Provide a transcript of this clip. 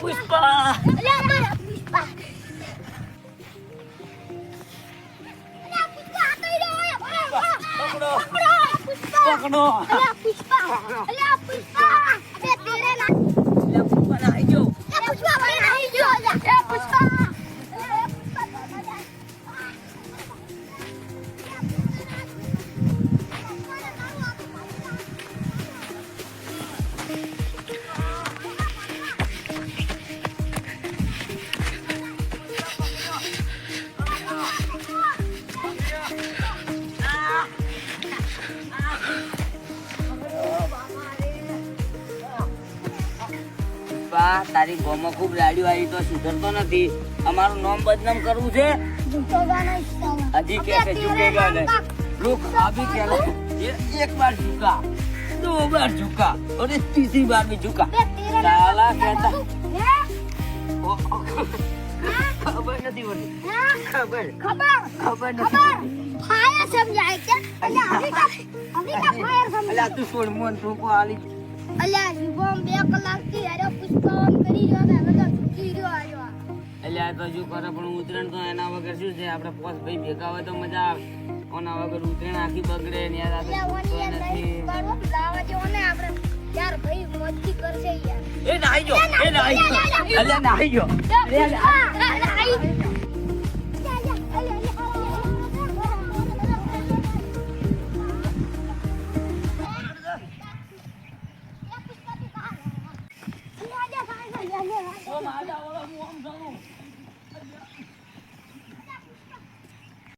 પુષ્પા પકડો પુષ્પા તારી ગોમાં ખૂબ રાડ્યું આવી તો સુધરતો નથી અમારું નામ બદનામ કરવું છે હજી કે છે ઝુકેગા નહીં रुक अभी क्या ये एक बार झुका 2 बार झुका और इस तीसरी बार भी झुका साला कहता खबर नहीं होती खबर फायर समझाए क्या अभी का फायर समझ अल्लाह तू छोड़ मोन तू को आली અલ્યા જીવમ 2 કલાકથી અરે પુષ્પાવન કરી રહ્યો ને હવે તો ચૂકી રહ્યો આયો અલ્યા તો શું કરે પણ ઉતરણ તો એના વગર શું છે આપણે પોસ ભાઈ ભેગા હોય તો મજા આવે ઓના વગર ઉતરણ આખી બગડે ને યાર અલ્યા ઓની નહીં પાડો લાવા જેવો ને આપણે યાર ભાઈ મસ્તી કરશે યાર એ નાઈ જો અલ્યા નાઈ જો